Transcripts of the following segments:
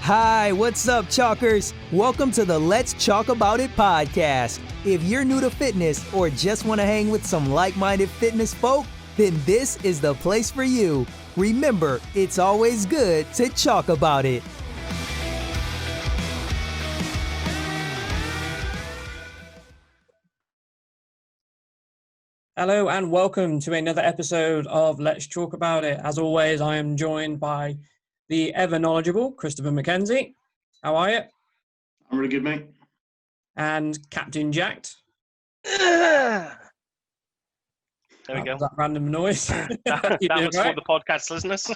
Hi, what's up, Chalkers? Welcome to the Let's Chalk About It podcast. If you're new to fitness or just want to hang with some like-minded fitness folk, then this is the place for you. Remember, it's always good to chalk about it. Hello and welcome to another episode of Let's Talk About It. As always, I am joined by the ever knowledgeable Christopher McKenzie. How are you? I'm really good, mate. And Captain Jacked. There we go. That random noise. that was for the podcast listeners.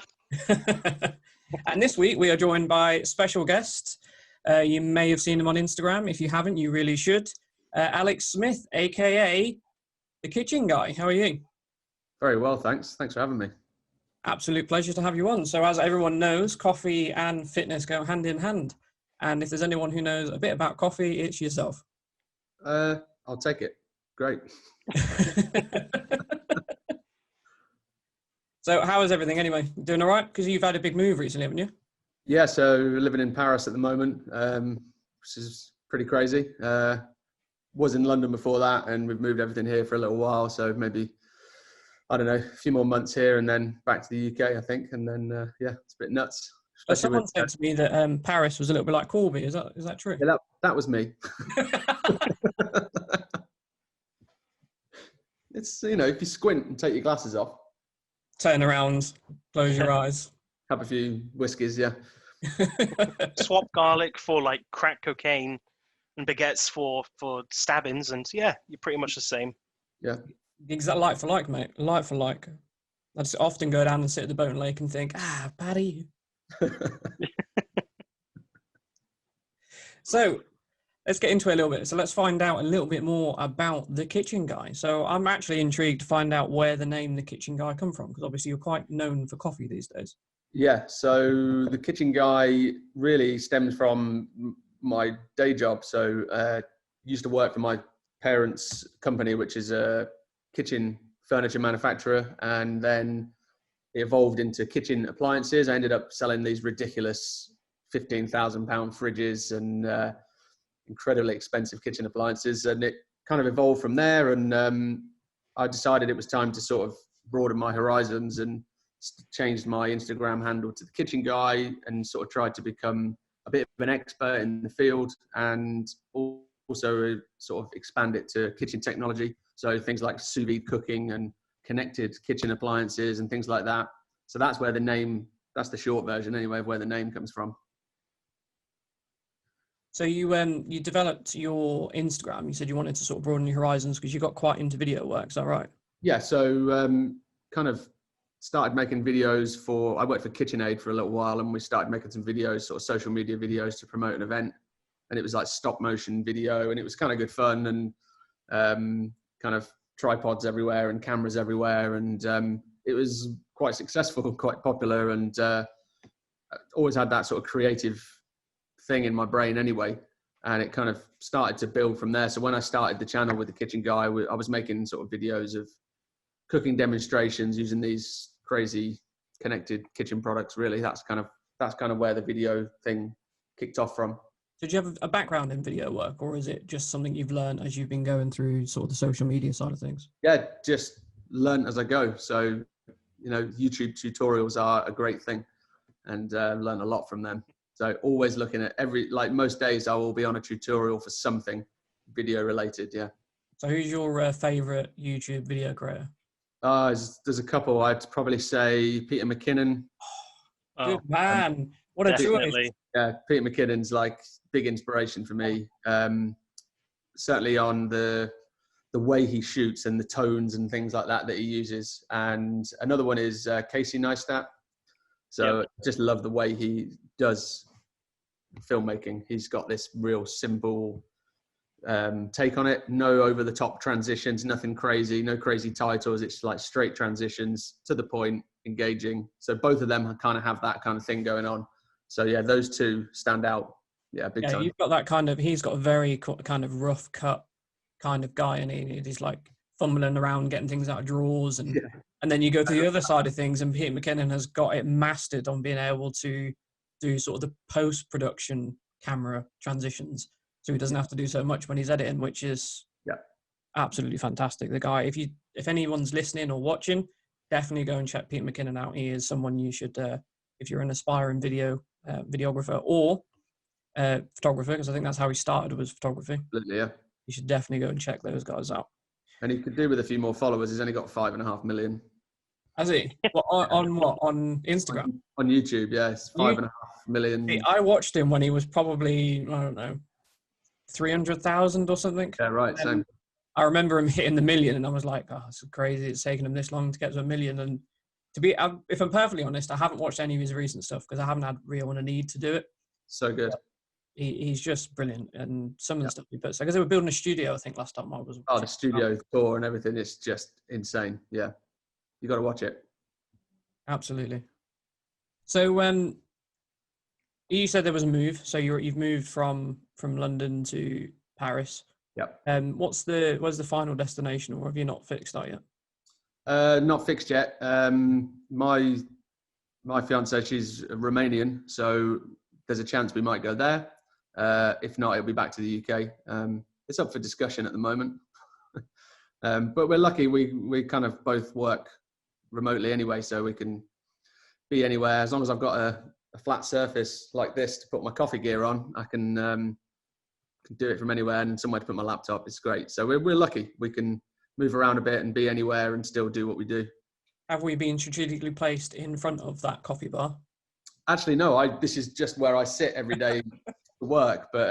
And this week we are joined by special guest. You may have seen him on Instagram. If you haven't, you really should. Alex Smith, aka the Kitchen Guy. How are you? Very well, thanks. Thanks for having me. Absolute pleasure to have you on. So as everyone knows, coffee and fitness go hand in hand. And if there's anyone who knows a bit about coffee, it's yourself. I'll take it. Great. So how is everything anyway? Doing all right? Because you've had a big move recently, haven't you? Yeah, so living in Paris at the moment, which is pretty crazy. Was in London before that, and we've moved everything here for a little while. So maybe, I don't know, a few more months here and then back to the UK, I think. And then, yeah, it's a bit nuts. Someone said to me that Paris was a little bit like Corby. Is that true? Yeah, that was me. It's, you know, if you squint and take your glasses off. Turn around, close your eyes. Have a few whiskies, yeah. Swap garlic for like crack cocaine and baguettes for stabbings, and yeah, you're pretty much the same. Yeah. Exact like for like, mate. Like for like. I just often go down and sit at the boat lake and think, Paddy. So let's get into it a little bit. So let's find out a little bit more about the Kitchen Guy. So I'm actually intrigued to find out where the name the Kitchen Guy come from, because obviously you're quite known for coffee these days. Yeah, so the Kitchen Guy really stems from my day job. So used to work for my parents' company, which is a kitchen furniture manufacturer, and then it evolved into kitchen appliances. I ended up selling these ridiculous £15,000 fridges and incredibly expensive kitchen appliances, and it kind of evolved from there. And I decided it was time to sort of broaden my horizons and changed my Instagram handle to the Kitchen Guy, and sort of tried to become a bit of an expert in the field, and also sort of expand it to kitchen technology. So things like sous vide cooking and connected kitchen appliances and things like that. So that's where the name, that's the short version anyway, of where the name comes from. So you developed your Instagram. You said you wanted to sort of broaden your horizons because you got quite into video work. Is that right? Yeah. So kind of started making videos I worked for KitchenAid for a little while, and we started making some videos, sort of social media videos to promote an event. And it was like stop motion video, and it was kind of good fun, and kind of tripods everywhere and cameras everywhere. And it was quite successful, quite popular, and always had that sort of creative thing in my brain anyway. And it kind of started to build from there. So when I started the channel with the Kitchen Guy, I was making sort of videos of cooking demonstrations using these crazy connected kitchen products. Really, that's kind of where the video thing kicked off from. Did you have a background in video work, or is it just something you've learned as you've been going through sort of the social media side of things? Yeah, just learn as I go. So, you know, YouTube tutorials are a great thing, and learn a lot from them. So always looking at most days I will be on a tutorial for something video related. Yeah. So who's your favorite YouTube video creator? There's a couple. I'd probably say Peter McKinnon. Good man. What a Definitely. choice. Yeah, Peter McKinnon's like big inspiration for me. Certainly on the way he shoots and the tones and things like that he uses. And another one is Casey Neistat. So just love the way he does filmmaking. He's got this real simple take on it. No over the top transitions, nothing crazy, no crazy titles. It's like straight transitions to the point, engaging. So both of them kind of have that kind of thing going on. So yeah, those two stand out. Yeah, big time. You've got that kind of, he's got a very kind of rough cut kind of guy, and he's like fumbling around getting things out of drawers, and then you go to the other side of things, and Peter McKinnon has got it mastered on being able to do sort of the post-production camera transitions, so he doesn't have to do so much when he's editing, which is absolutely fantastic. The guy, if anyone's listening or watching, definitely go and check Pete McKinnon out. He is someone you should, if you're an aspiring videographer or photographer, because I think that's how he started, was photography. Absolutely, yeah. You should definitely go and check those guys out. And he could do with a few more followers. He's only got 5.5 million. Has he? Well, on what? On Instagram? On YouTube, yeah. It's 5.5 million. See, I watched him when he was probably, I don't know, 300,000 or something. Yeah, right. Same. I remember him hitting the million, and I was like, oh, it's crazy. It's taken him this long to get to 1 million. And if I'm perfectly honest, I haven't watched any of his recent stuff because I haven't had real need to do it. So good. He's just brilliant. And some of the stuff he puts, because they were building a studio, I think, last time I was. Oh, the studio tour and everything. It's just insane. Yeah. You got to watch it. Absolutely. So, you said there was a move. So you've moved from London to Paris. Yep. What's the final destination, or have you not fixed that yet? Not fixed yet. My fiance, she's Romanian, so there's a chance we might go there. If not, it'll be back to the UK. It's up for discussion at the moment. But we're lucky. We kind of both work remotely anyway, so we can be anywhere. As long as I've got a flat surface like this to put my coffee gear on, I can do it from anywhere, and somewhere to put my laptop. It's great. So we're lucky. We can move around a bit and be anywhere and still do what we do. Have we been strategically placed in front of that coffee bar? Actually, no. This is just where I sit every day to work, but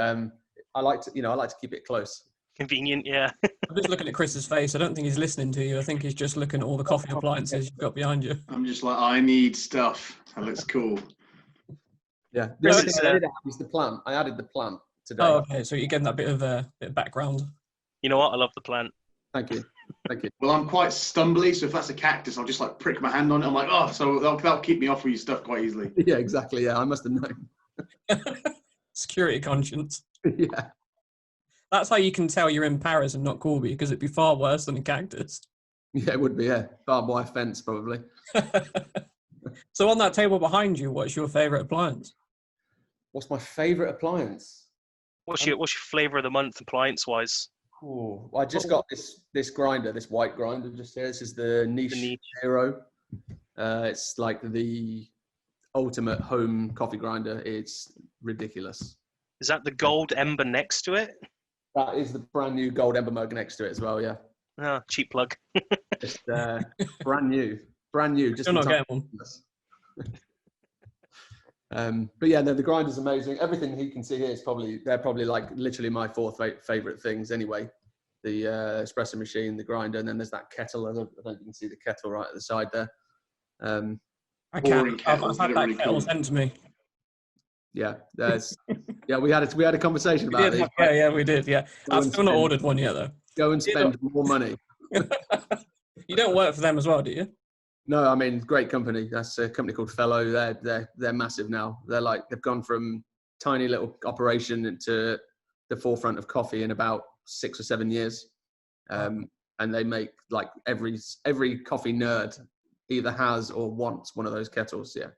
I like to keep it close. Convenient, yeah. I'm just looking at Chris's face. I don't think he's listening to you. I think he's just looking at all the coffee appliances you've got behind you. I'm just like, I need stuff. That looks cool. Yeah. The only thing I did add is the plant. I added the plant today. Oh, okay. So you're getting that bit of background. You know what? I love the plant. Thank you. Thank you. Well, I'm quite stumbly, so if that's a cactus, I'll just like prick my hand on it. I'm like, oh, so that'll keep me off with your stuff quite easily. Yeah, exactly. Yeah, I must have known. Security conscience. Yeah. That's how you can tell you're in Paris and not Corby, because it'd be far worse than a cactus. Yeah, it would be, yeah. Barbed wire fence, probably. So on that table behind you, what's your favourite appliance? What's my favourite appliance? What's your flavour of the month appliance-wise? Oh, I just got this grinder, this white grinder just here. This is the Niche Hero. It's like the ultimate home coffee grinder. It's ridiculous. Is that the gold Ember next to it? That is the brand new gold Ember Mug next to it as well, yeah. Oh, cheap plug. Just brand new. Just you're not getting one. But yeah, no, the grinder's amazing. Everything he can see here is they're probably like literally my fourth favorite things anyway. The espresso machine, the grinder, and then there's that kettle. I don't think you can see the kettle right at the side there. I can't. I've had that kettle sent to me. Yeah, we had a conversation about this. Yeah, we did. Yeah, I've still not ordered one yet though. Go and spend more money. You don't work for them as well, do you? No, I mean, great company. That's a company called Fellow. They're massive now. They've gone from tiny little operation to the forefront of coffee in about 6 or 7 years. And they make like every coffee nerd either has or wants one of those kettles. Yeah.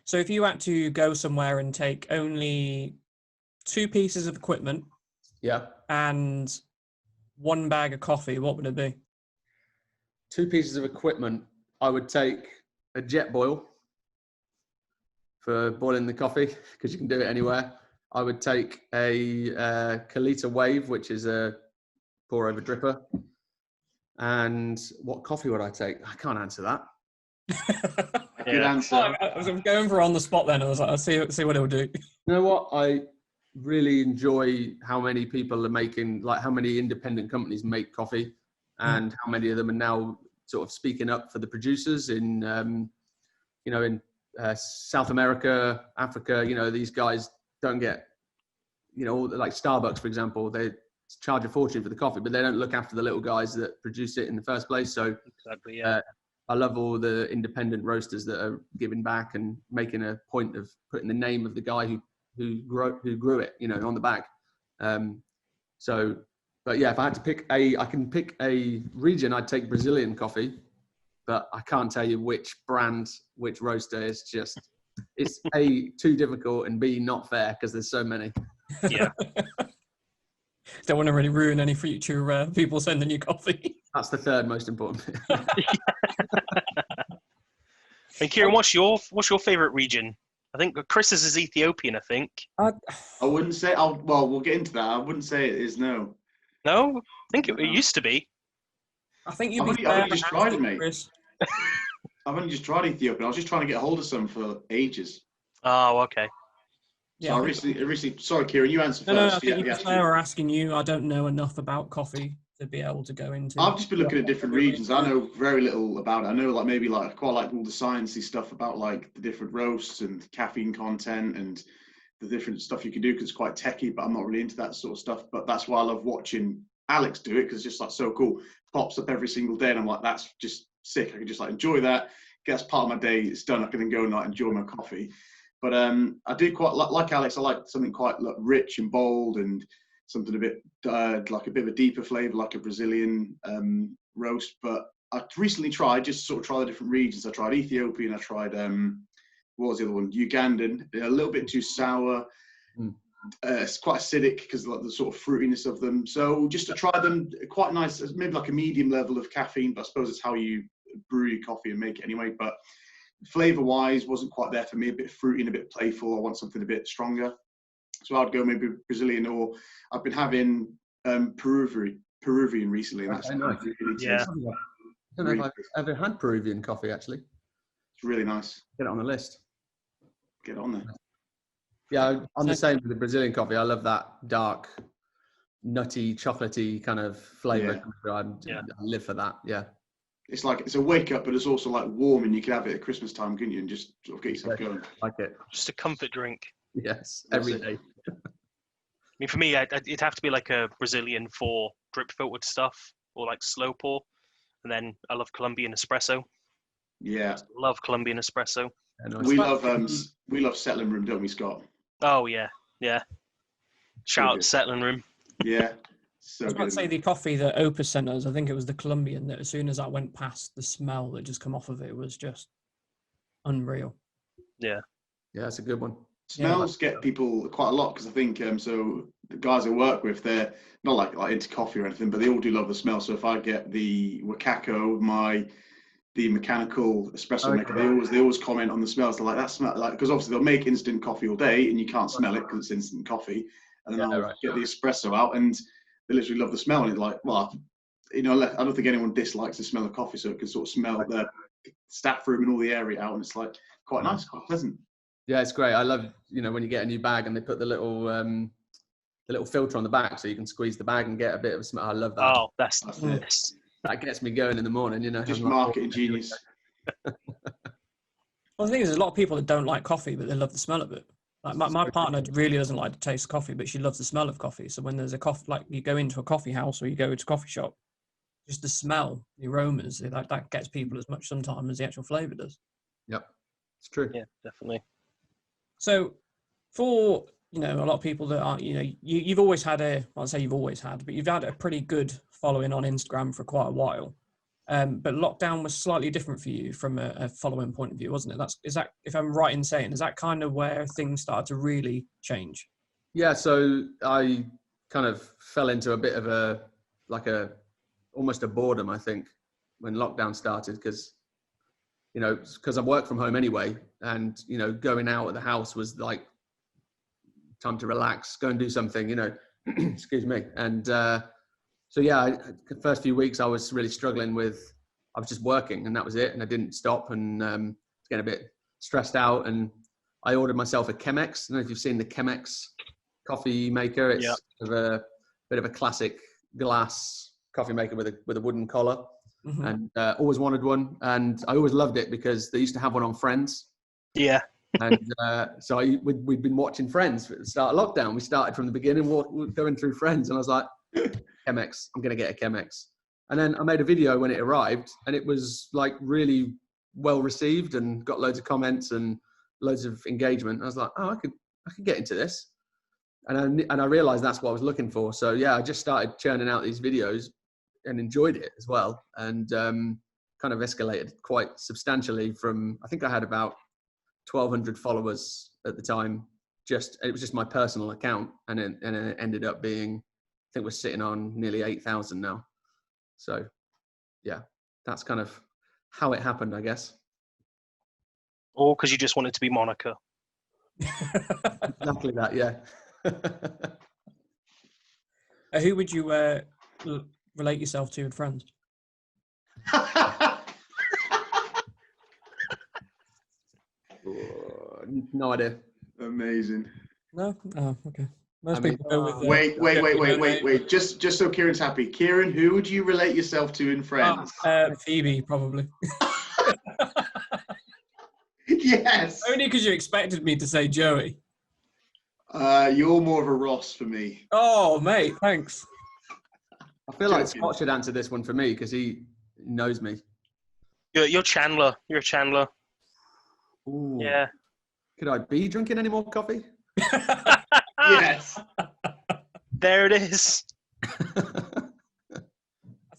So if you had to go somewhere and take only 2 pieces of equipment, yeah, and 1 bag of coffee, what would it be? 2 pieces of equipment. I would take a jet boil for boiling the coffee because you can do it anywhere. I would take a Kalita Wave, which is a pour over dripper. And what coffee would I take? I can't answer that. Good answer. I was going for on the spot then. I was like, I'll see what it'll do. You know what? I really enjoy how many people are making, like how many independent companies make coffee and how many of them are now sort of speaking up for the producers in South America, Africa. These guys don't get, like Starbucks, for example, they charge a fortune for the coffee, but they don't look after the little guys that produce it in the first place. So exactly, yeah. I love all the independent roasters that are giving back and making a point of putting the name of the guy who grew it, on the bag. But yeah, if I had to pick I can pick a region, I'd take Brazilian coffee, but I can't tell you which brand, which roaster. It's just it's A, too difficult, and B, not fair because there's so many. Yeah. Don't want to really ruin any future people sending you coffee. That's the third most important bit. And Kieran, what's your favorite region? I think Chris's is Ethiopian. I think. I wouldn't say. Well, we'll get into that. I wouldn't say it is. No. No, I think it used to be. I think you'd I've be only fair just and tried ask it, mate. Chris. I've only just tried Ethiopian. I was just trying to get hold of some for ages. Oh, okay. So I recently. Sorry, Kieran, you answer No, first. I think you'd be fair asking you. I don't know enough about coffee to be able to go into. I've just been looking at different regions. I know very little about it. I know maybe quite like all the sciencey stuff about like the different roasts and caffeine content and the different stuff you can do because it's quite techy, but I'm not really into that sort of stuff. But that's why I love watching Alex do it because it's just like so cool. Pops up every single day and I'm like, that's just sick. I can just like enjoy that. That's part of my day. It's done. I can then go and like enjoy my coffee. But I do quite like Alex. I like something quite rich and bold and something a bit like a bit of a deeper flavor, like a Brazilian roast. But I recently tried the different regions. I tried Ethiopian. I tried what was the other one? Ugandan. They're a little bit too sour. It's quite acidic because of the sort of fruitiness of them. So just to try them, quite nice. Maybe like a medium level of caffeine. But I suppose it's how you brew your coffee and make it anyway. But flavor-wise, wasn't quite there for me. A bit fruity and a bit playful. I want something a bit stronger. So I'd go maybe Brazilian, or I've been having Peruvian recently. And that's nice. really Yeah. I don't know if I've ever had Peruvian coffee, actually. It's really nice. Get it on the list. Get on there. Yeah, I'm the same with the Brazilian coffee. I love that dark, nutty, chocolatey kind of flavour. Yeah. I live for that, yeah. It's like, it's a wake up, but it's also like warm, and you can have it at Christmas time, couldn't you? And just sort of get yourself going. Like it. Just a comfort drink. Yes, That's every it. day. I mean, for me, it'd have to be like a Brazilian for drip filtered stuff or like slow pour. And then I love Colombian espresso. Yeah. Love Colombian espresso. Yeah, nice. We love Settling Room, don't we, Scott? Oh, yeah. Yeah. Shout out to Settling Room. Yeah. So I was about to say the coffee that Opus sent us, I think it was the Colombian, that as soon as I went past, the smell that just come off of it was just unreal. Yeah. Yeah, that's a good one. Smells get people quite a lot because I think so the guys I work with, they're not like into coffee or anything, but they all do love the smell. So if I get the Wakako, the mechanical espresso maker, they always comment on the smells. They're like, that smell, like, because obviously they'll make instant coffee all day and you can't smell it because it's instant coffee. And then I'll get the espresso out and they literally love the smell. And it's like, well, I don't think anyone dislikes the smell of coffee, so it can sort of smell the staff room and all the area out, and it's like quite nice, quite pleasant. Yeah, it's great. I love, when you get a new bag and they put the little filter on the back so you can squeeze the bag and get a bit of a smell. I love that. Oh, that's That gets me going in the morning, Just marketing genius. Well, the thing is, there's a lot of people that don't like coffee, but they love the smell of it. Like my partner really doesn't like the taste of coffee, but she loves the smell of coffee. So when there's a coffee, like you go into a coffee house or you go to a coffee shop, just the smell, the aromas, that gets people as much sometimes as the actual flavour does. Yep, it's true. Yeah, definitely. So for, a lot of people that are, you've always had I'll say you've always had, but you've had a pretty good following on Instagram for quite a while. But lockdown was slightly different for you from a following point of view, wasn't it? Is that, if I'm right in saying, is that kind of where things started to really change? Yeah, so I kind of fell into a bit of almost a boredom, I think, when lockdown started, because I work from home anyway, and going out of the house was like time to relax, go and do something, excuse me. And so yeah, the first few weeks I was really struggling I was just working and that was it, and I didn't stop, and getting a bit stressed out, and I ordered myself a Chemex. I don't know if you've seen the Chemex coffee maker. It's a bit of a classic glass coffee maker with a wooden collar. Mm-hmm. And always wanted one, and I always loved it because they used to have one on Friends. Yeah. And so we'd been watching Friends at the start of lockdown. We started from the beginning, going through Friends, and I was like, Chemex, I'm going to get a Chemex. And then I made a video when it arrived, and it was like really well received and got loads of comments and loads of engagement. I was like, oh, I could get into this. And I realized that's what I was looking for. So yeah, I just started churning out these videos and enjoyed it as well. And kind of escalated quite substantially from, I think I had about 1,200 followers at the time. It was just my personal account, and it ended up being, I think we're sitting on nearly 8,000 now. So yeah, that's kind of how it happened, I guess. Or because you just wanted to be Monica. Exactly that, yeah. Who would you relate yourself to in Friends? No idea. Amazing. No? Oh, okay. Most I mean, people go with... Wait. Just so Kieran's happy. Kieran, who would you relate yourself to in Friends? Phoebe, probably. Yes. Only because you expected me to say Joey. You're more of a Ross for me. Oh, mate, thanks. I feel like Scott should answer this one for me because he knows me. You're Chandler. You're Chandler. Ooh. Yeah. Could I be drinking any more coffee? Yes. There it is. I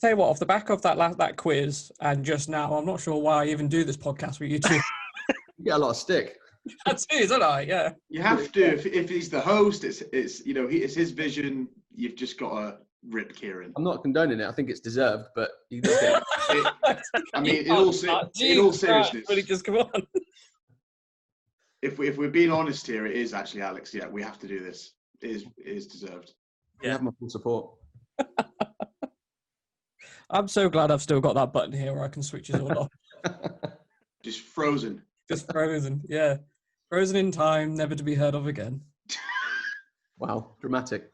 tell you what, off the back of that quiz and just now, I'm not sure why I even do this podcast with you two. You get a lot of stick. That's it, isn't I? Yeah. You have to. If he's the host, it's it's his vision. You've just got to rip Kieran. I'm not condoning it. I think it's deserved, but you just get I mean, in all seriousness, really just come on. If we're being honest here, it is actually Alex. Yeah, we have to do this. It is deserved. You have my full support. I'm so glad I've still got that button here where I can switch it all off. Just frozen. Just frozen, yeah. Frozen in time, never to be heard of again. Wow, dramatic.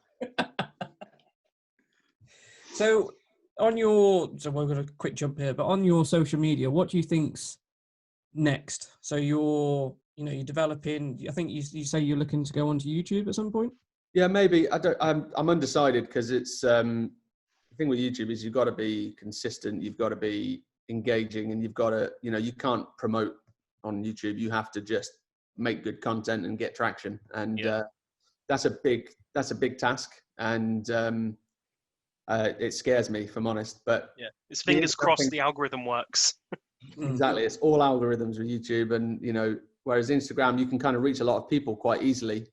So we're going to quick jump here, but on your social media, what do you think's next? So you're developing, I think you say you're looking to go onto YouTube at some point? Yeah, maybe. I'm undecided because it's the thing with YouTube is you've got to be consistent, you've got to be engaging, and you've got to, you can't promote on YouTube. You have to just make good content and get traction, and that's a big task, and it scares me, if I'm honest. But yeah, it's fingers crossed the algorithm works. Exactly, it's all algorithms with YouTube, and whereas Instagram you can kind of reach a lot of people quite easily.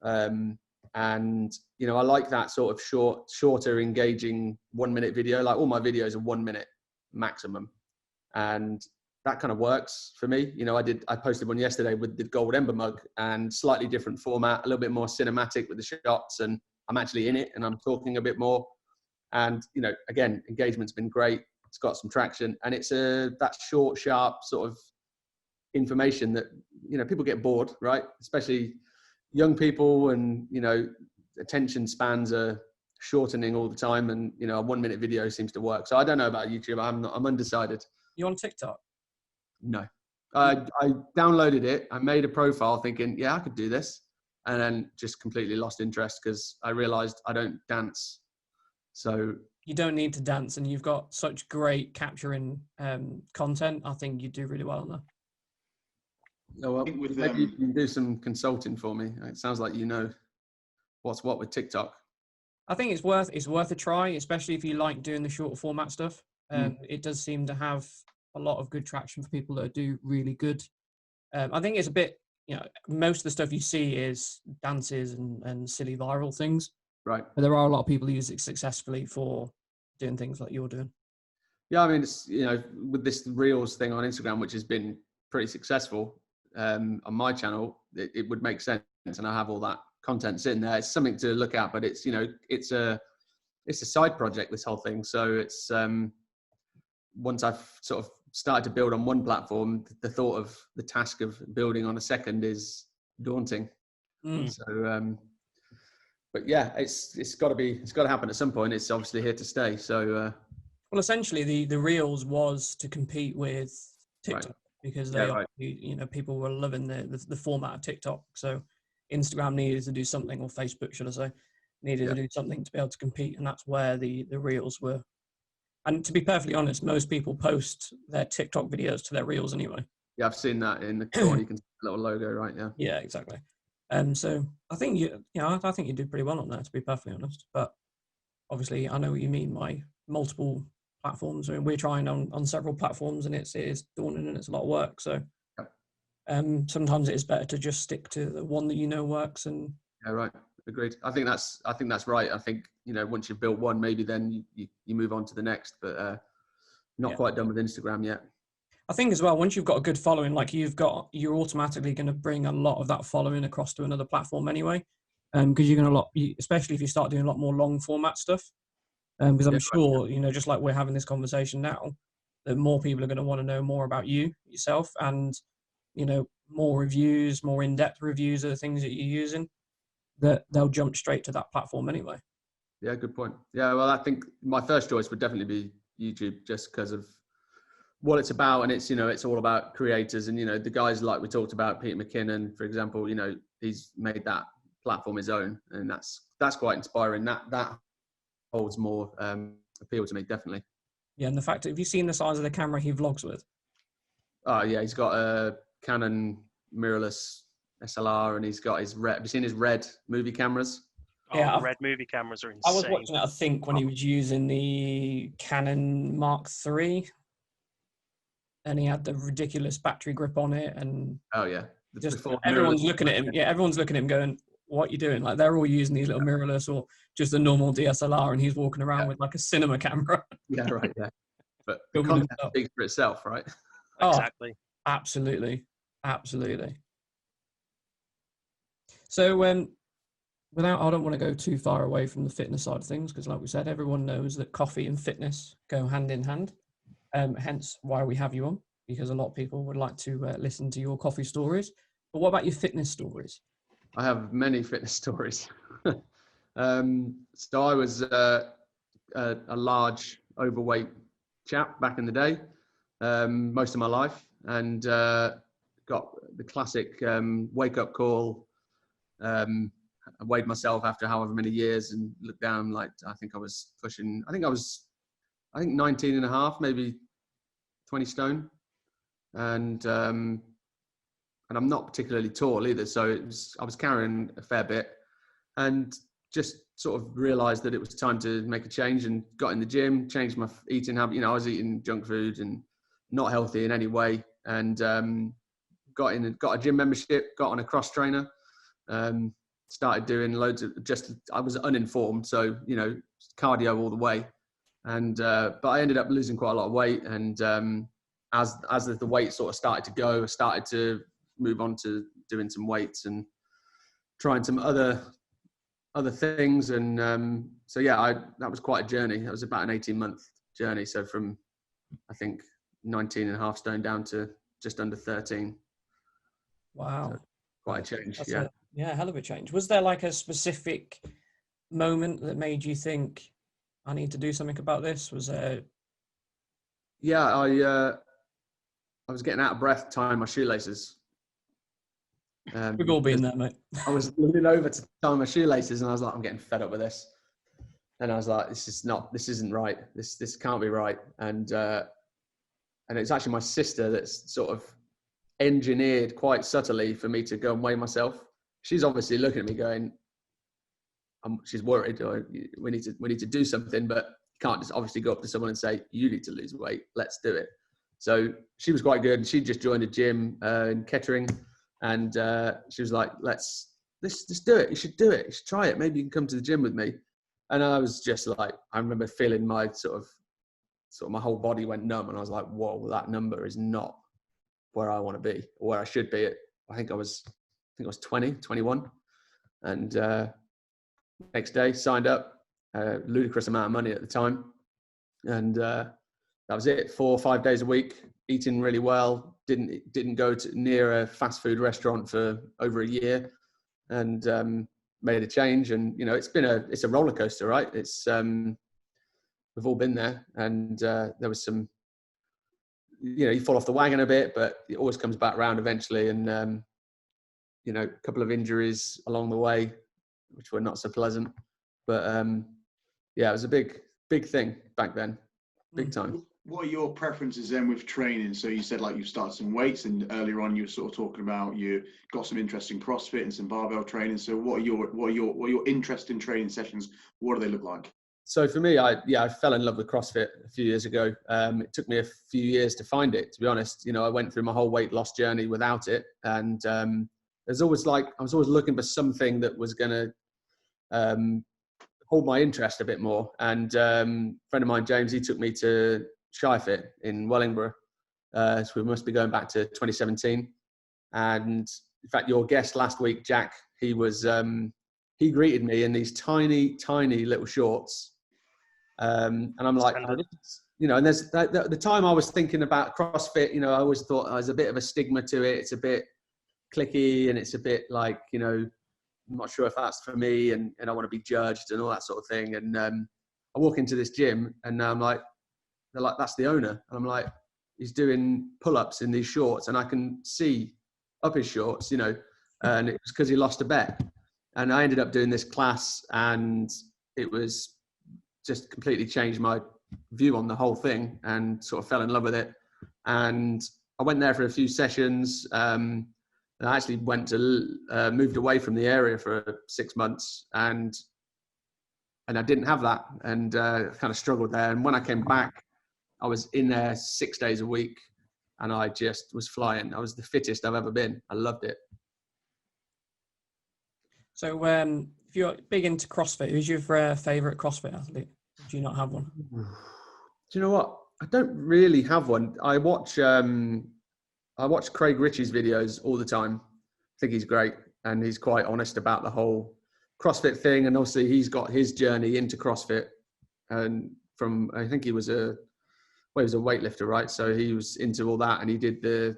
And I like that sort of shorter, engaging 1 minute video. Like all my videos are 1 minute maximum, and that kind of works for me. I posted one yesterday with the gold Ember Mug, and slightly different format, a little bit more cinematic with the shots, and I'm actually in it and I'm talking a bit more. And again, engagement's been great. It's got some traction, and it's that short, sharp sort of information that people get bored, right? Especially young people, and attention spans are shortening all the time, and a 1 minute video seems to work. So I don't know about YouTube. I'm undecided. You on TikTok? No. I downloaded it. I made a profile thinking, yeah, I could do this, and then just completely lost interest because I realized I don't dance. So you don't need to dance, and you've got such great capturing content. I think you do really well on that. Oh, well, maybe you can do some consulting for me. It sounds like what's what with TikTok. I think it's worth a try, especially if you like doing the shorter format stuff. It does seem to have a lot of good traction for people that do really good. I think it's a bit, most of the stuff you see is dances and silly viral things. Right. But there are a lot of people who use it successfully for doing things like you're doing. Yeah, I mean, it's, with this Reels thing on Instagram, which has been pretty successful on my channel, it would make sense, and I have all that content sitting there. It's something to look at, but it's it's a side project, this whole thing. So it's once I've sort of started to build on one platform, the thought of the task of building on a second is daunting. So but yeah, it's got to happen at some point. It's obviously here to stay. So well, essentially the Reels was to compete with TikTok. Right. Because people were loving the format of TikTok. So Instagram needed to do something, or Facebook, should I say, needed to do something to be able to compete. And that's where the Reels were. And to be perfectly honest, most people post their TikTok videos to their Reels anyway. Yeah, I've seen that in the corner. You can see a little logo, right? Yeah. Yeah, exactly. So I think I think you did pretty well on that, to be perfectly honest. But obviously, I know what you mean by multiple platforms. I mean, we're trying on several platforms, and it is daunting and it's a lot of work. So Sometimes it is better to just stick to the one that you know works. And Yeah, right. Agreed. I think that's right. I think, once you've built one, maybe then you move on to the next, but not quite done with Instagram yet. I think as well, once you've got a good following, like you're automatically going to bring a lot of that following across to another platform anyway. Because you're going to especially if you start doing a lot more long format stuff. Because I'm sure, just like we're having this conversation now, that more people are going to want to know more about yourself, and, more reviews, more in-depth reviews of the things that you're using, that they'll jump straight to that platform anyway. Yeah, good point. Yeah, well, I think my first choice would definitely be YouTube, just because of what it's about. And it's, it's all about creators, and, the guys like we talked about, Peter McKinnon, for example, he's made that platform his own, and that's quite inspiring. That holds more appeal to me, definitely. Yeah, and the fact that, have you seen the size of the camera he vlogs with? Oh yeah, he's got a Canon mirrorless SLR, and he's got his red. Have you seen his red movie cameras? Yeah, red movie cameras are insane. I was watching it, I think, when he was using the Canon Mark III, and he had the ridiculous battery grip on it, and oh yeah, everyone's looking at him. Yeah, everyone's looking at him going, "What are you doing?" Like, they're all using these little mirrorless or just a normal DSLR, and he's walking around with like a cinema camera. Yeah, right. Yeah, but the content speaks for itself, right? Exactly. Oh, absolutely. So, I don't want to go too far away from the fitness side of things, because like we said, everyone knows that coffee and fitness go hand in hand. Hence why we have you on, because a lot of people would like to listen to your coffee stories. But what about your fitness stories? I have many fitness stories. So I was a large, overweight chap back in the day, most of my life, and got the classic wake-up call. I weighed myself after however many years and looked down, like I think I was 19 and a half, maybe 20 stone. And I'm not particularly tall either. So I was carrying a fair bit, and just sort of realized that it was time to make a change, and got in the gym, changed my eating habit. I was eating junk food and not healthy in any way. And got a gym membership, got on a cross trainer, started doing loads of I was uninformed. So, cardio all the way. And, but I ended up losing quite a lot of weight. And as the weight sort of started to go, I started to move on to doing some weights and trying some other things. And so, yeah, that was quite a journey. That was about an 18-month journey. So from, I think, 19 and a half stone down to just under 13. Wow. So quite a change. That's hell of a change. Was there like a specific moment that made you think, I need to do something about this? Was there? Yeah, I was getting out of breath tying my shoelaces. We've all been there, mate. I was leaning over to tie my shoelaces, and I was like, I'm getting fed up with this. And I was like, this isn't right. This can't be right. And it's actually my sister that's sort of engineered quite subtly for me to go and weigh myself. She's obviously looking at me going, she's worried, or we need to do something, but you can't just obviously go up to someone and say, you need to lose weight, let's do it. So she was quite good, and she just joined a gym in Kettering, and she was like, let's do it. You should do it. You should try it. Maybe you can come to the gym with me. And I was just like, I remember feeling my sort of my whole body went numb, and I was like, whoa, that number is not where I want to be, or where I should be at. I think I was 20, 21. And next day signed up, ludicrous amount of money at the time. And that was it. 4 or 5 days a week, eating really well. Didn't go near a fast food restaurant for over a year, and made a change. And it's a roller coaster, right? It's we've all been there, and there was some, you fall off the wagon a bit, but it always comes back around eventually. And a couple of injuries along the way, which were not so pleasant. But it was a big thing back then, big time. What are your preferences then with training? So you said like you started some weights, and earlier on you were sort of talking about you got some interest in CrossFit and some barbell training. So what are your interest in training sessions? What do they look like? So for me, I fell in love with CrossFit a few years ago. It took me a few years to find it, to be honest. I went through my whole weight loss journey without it, and I was always looking for something that was going to hold my interest a bit more. And a friend of mine, James, he took me to ShiFit in Wellingborough. So we must be going back to 2017. And in fact, your guest last week, Jack, he greeted me in these tiny, tiny little shorts. And I'm like, and there's the time I was thinking about CrossFit, I always thought there's a bit of a stigma to it. It's a bit clicky and it's a bit like, I'm not sure if that's for me and I want to be judged and all that sort of thing. And I walk into this gym and I'm like, they're like, that's the owner. And I'm like, he's doing pull-ups in these shorts and I can see up his shorts, and it was because he lost a bet. And I ended up doing this class and it was just completely changed my view on the whole thing and sort of fell in love with it. And I went there for a few sessions. And I actually moved away from the area for 6 months and I didn't have that and kind of struggled there. And when I came back, I was in there 6 days a week and I just was flying. I was the fittest I've ever been. I loved it. So if you're big into CrossFit, who's your favourite CrossFit athlete? Do you not have one? Do you know what? I don't really have one. I watch Craig Ritchie's videos all the time. I think he's great and he's quite honest about the whole CrossFit thing. And obviously he's got his journey into CrossFit and I think he was a weightlifter, right? So he was into all that and he did the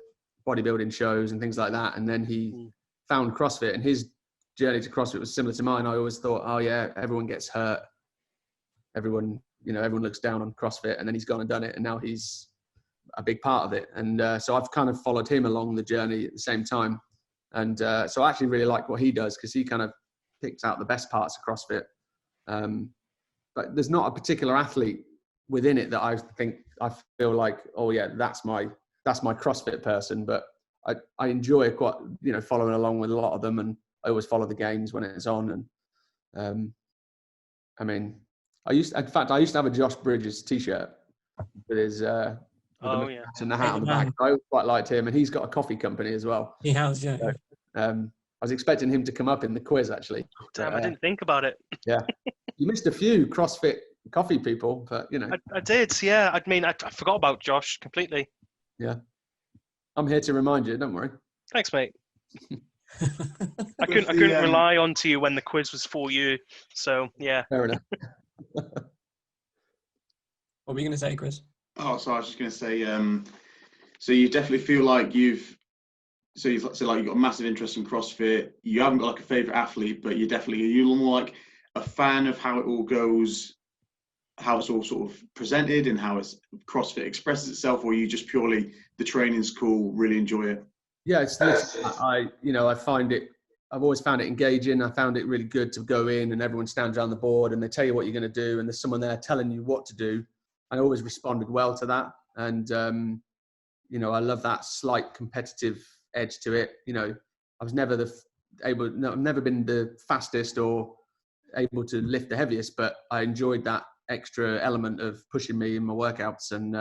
bodybuilding shows and things like that. And then he found CrossFit and his journey to CrossFit was similar to mine. I always thought, oh yeah, everyone gets hurt. Everyone looks down on CrossFit, and then he's gone and done it. And now he's a big part of it. And so I've kind of followed him along the journey at the same time. And so I actually really like what he does because he kind of picks out the best parts of CrossFit. But there's not a particular athlete within it that I feel like, oh yeah, that's my CrossFit person. But I enjoy quite, following along with a lot of them, and I always follow the games when it's on. And I used to have a Josh Bridges t-shirt with his and the hat on the back. I quite liked him, and he's got a coffee company as well. He has, yeah. So, I was expecting him to come up in the quiz actually. Oh, damn, I didn't think about it. Yeah, you missed a few CrossFit coffee people, but I did. Yeah, I forgot about Josh completely. Yeah, I'm here to remind you. Don't worry. Thanks, mate. I couldn't rely on you when the quiz was for you. So yeah. Fair enough. What were you going to say, Chris? Oh, so I was just going to say, so you definitely feel like you've got a massive interest in CrossFit. You haven't got like a favorite athlete, but you're more like a fan of how it all goes, how it's all sort of presented and how CrossFit expresses itself, or you just purely the training's cool, really enjoy it? Yeah, I've always found it engaging. I found it really good to go in and everyone stands around the board and they tell you what you're going to do and there's someone there telling you what to do. I always responded well to that. And, I love that slight competitive edge to it. I've never been the fastest or able to lift the heaviest, but I enjoyed that extra element of pushing me in my workouts and,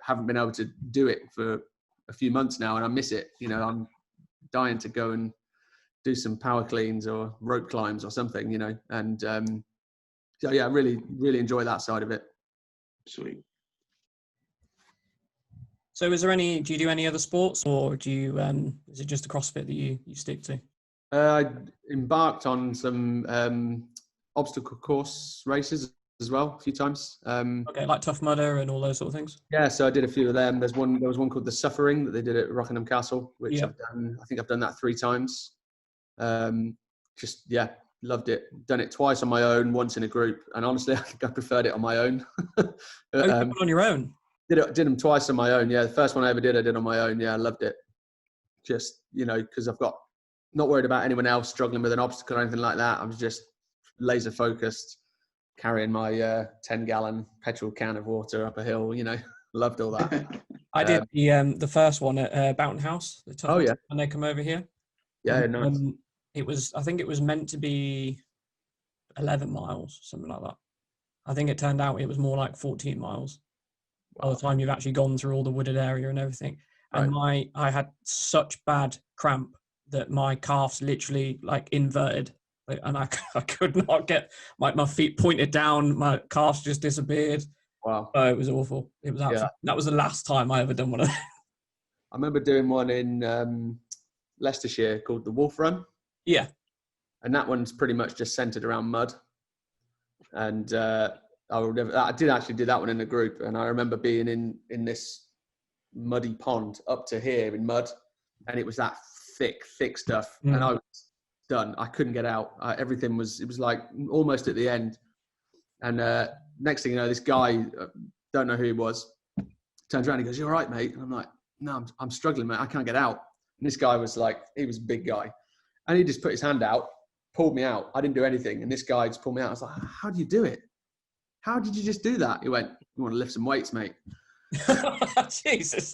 haven't been able to do it for a few months now and I miss it. I'm dying to go and do some power cleans or rope climbs or something, and so yeah, I really, really enjoy that side of it. Sweet. So do you do any other sports or do you, is it just the CrossFit that you stick to? I embarked on some obstacle course races as well a few times. Okay, like Tough Mudder and all those sort of things? Yeah, so I did a few of them. There was one called The Suffering that they did at Rockingham Castle, which yeah. I think I've done that 3 times. Loved it. Done it twice on my own, once in a group, and honestly I think I preferred it on my own. On your own? Did them twice on my own. Yeah, the first one I did on my own. Yeah, I loved it. Just, because I've got not worried about anyone else struggling with an obstacle or anything like that. I was just laser focused, carrying my 10-gallon petrol can of water up a hill. Loved all that. I did the first one at Boughton House. When they come over here. Yeah, nice. I think it was meant to be 11 miles, something like that. I think it turned out it was more like 14 miles by the time you've actually gone through all the wooded area and everything. And I had such bad cramp that my calves literally like inverted, and I could not get my feet pointed down. My calves just disappeared. Wow. Oh, it was awful. It was absolutely, that was the last time I ever done one of them. I remember doing one in Leicestershire called the Wolf Run. Yeah. And that one's pretty much just centered around mud. And I did actually do that one in a group. And I remember being in this muddy pond up to here in mud. And it was that thick stuff. And I was done. I couldn't get out. It was like almost at the end. And next thing you know, this guy, don't know who he was, turns around and goes, "You all right, mate?" And I'm like, "No, I'm struggling, mate. I can't get out." And this guy was like, he was a big guy. And he just put his hand out, pulled me out. I didn't do anything. And this guy just pulled me out. I was like, "How do you do it? How did you just do that?" He went, "You want to lift some weights, mate?" Jesus.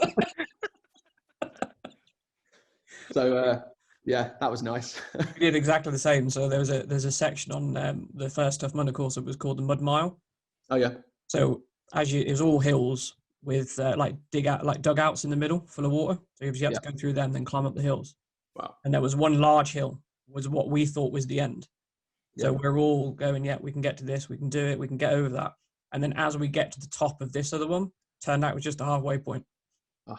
So, yeah, that was nice. We did exactly the same. So there's a section on the first Tough Mudder course that was called the Mud Mile. Oh, yeah. So it was all hills with like dugouts in the middle full of water. So you had to go through them, then climb up the hills. Wow. And there was one large hill was what we thought was the end. So we're all going, yeah, we can get to this, we can do it, we can get over that. And then as we get to the top of this other one, turned out it was just a halfway point. Oh.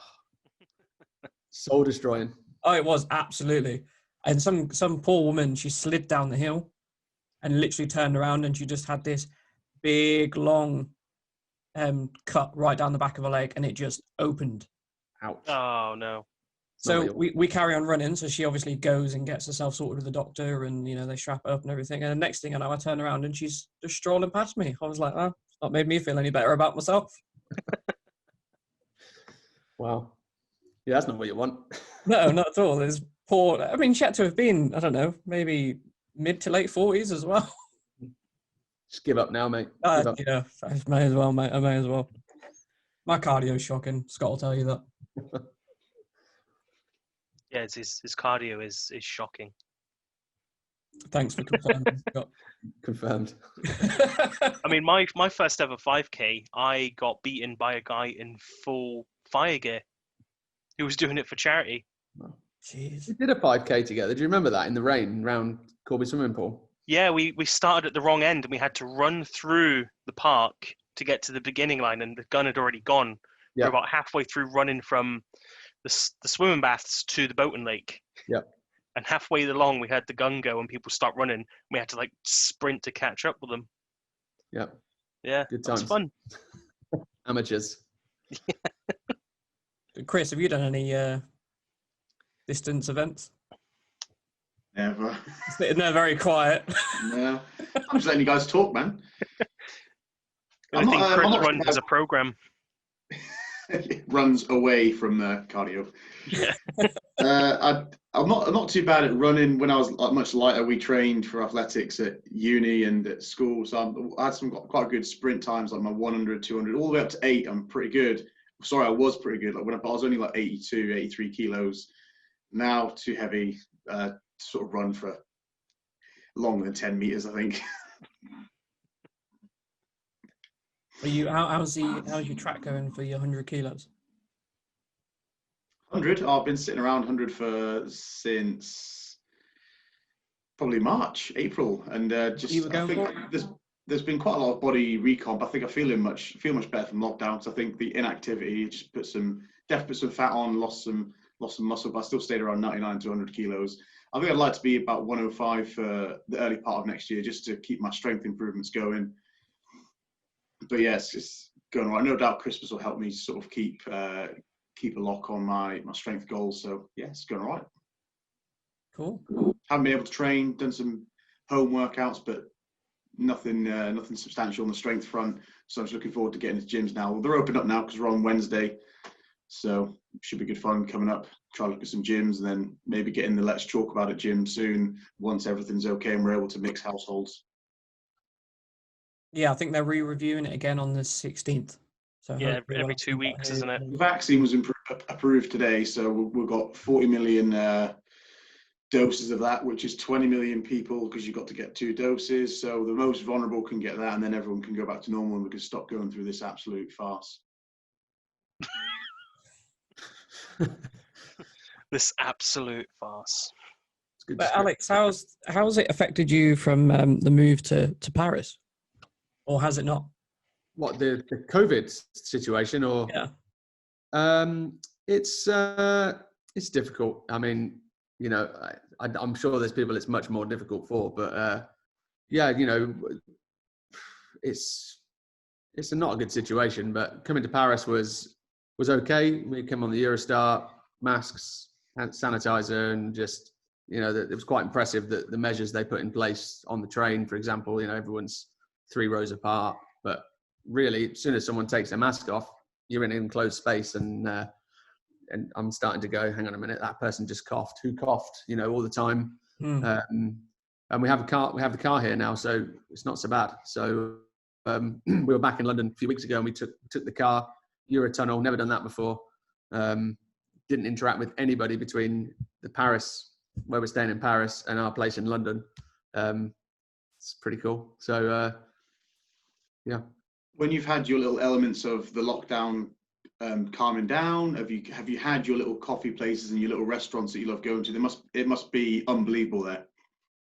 Soul destroying. Oh, it was, absolutely. And some poor woman, she slid down the hill and literally turned around, and she just had this big, long cut right down the back of her leg, and it just opened. Ouch. Oh, no. So we carry on running. So she obviously goes and gets herself sorted with the doctor, and, they strap her up and everything. And the next thing I know, I turn around and she's just strolling past me. I was like, oh, it's not made me feel any better about myself. Wow. Yeah, that's not what you want. No, not at all. There's poor. I mean, she had to have been, I don't know, maybe mid to late 40s as well. Just give up now, mate. Give up. Yeah, I may as well, mate. I may as well. My cardio's shocking. Scott will tell you that. Yeah, his cardio is shocking. Thanks for confirming, Scott. Confirmed. I mean, my first ever 5K, I got beaten by a guy in full fire gear who was doing it for charity. Jeez. We did a 5K together. Do you remember that in the rain around Corby swimming pool? Yeah, we started at the wrong end and we had to run through the park to get to the beginning line, and the gun had already gone. Yeah. We're about halfway through running from the swimming baths to the boating lake. Yeah. And halfway along, we had the gun go and people start running. We had to like sprint to catch up with them. Yeah. Yeah. Good It was times. fun. Amateurs. Chris, have you done any distance events? Never. Sitting there very quiet. No. I'm just letting you guys talk, man. I think Chris runs as a program. Runs away from the cardio. Yeah. I'm not too bad at running. When I was much lighter, we trained for athletics at uni and at school. So I had some quite good sprint times, like my 100, 200, all the way up to 8. I'm pretty good. Sorry, I was pretty good. Like when I was only like 82, 83 kilos. Now too heavy to sort of run for longer than 10 meters, I think. Are you? How's your track going for your 100 kilos? 100. I've been sitting around 100 since probably March, April, and just You were I going think for? there's been quite a lot of body recomp. I think I feel much better from lockdown. So I think the inactivity just put some fat on, lost some muscle, but I still stayed around 99 to 100 kilos. I think I'd like to be about 105 for the early part of next year, just to keep my strength improvements going. But yes, it's going all right. No doubt Christmas will help me sort of keep a lock on my strength goals. So yeah, it's going all right. Cool. Haven't been able to train, done some home workouts, but nothing substantial on the strength front. So I'm just looking forward to getting into gyms now. Well, they're open up now because we're on Wednesday. So should be good fun coming up. Try to look at some gyms and then maybe get in the Let's Talk About It gym soon once everything's okay and we're able to mix households. Yeah, I think they're re-reviewing it again on the 16th. So Yeah, hopefully every we'll 2 weeks, isn't it? The vaccine was approved today, so we've got 40 million doses of that, which is 20 million people, because you've got to get 2 doses. So the most vulnerable can get that, and then everyone can go back to normal, and we can stop going through this absolute farce. This absolute farce. But Alex, how's it affected you from the move to Paris, or has it not? What, the COVID situation, or? Yeah. It's difficult. I mean, you know, I'm sure there's people it's much more difficult for, but yeah, you know, it's not a good situation. But coming to Paris was okay. We came on the Eurostar, masks, hand sanitizer, and just, you know, it was quite impressive that the measures they put in place on the train, for example, you know, everyone's 3 rows apart. But really, as soon as someone takes their mask off, you're in an enclosed space, and I'm starting to go, hang on a minute, that person just coughed. Who coughed? You know, all the time. And we have the car here now, so it's not so bad. So we were back in London a few weeks ago, and we took the car, Eurotunnel, never done that before. Didn't interact with anybody between the Paris, where we're staying in Paris, and our place in London. It's pretty cool. So yeah. When you've had your little elements of the lockdown calming down, have you had your little coffee places and your little restaurants that you love going to? It must be unbelievable there.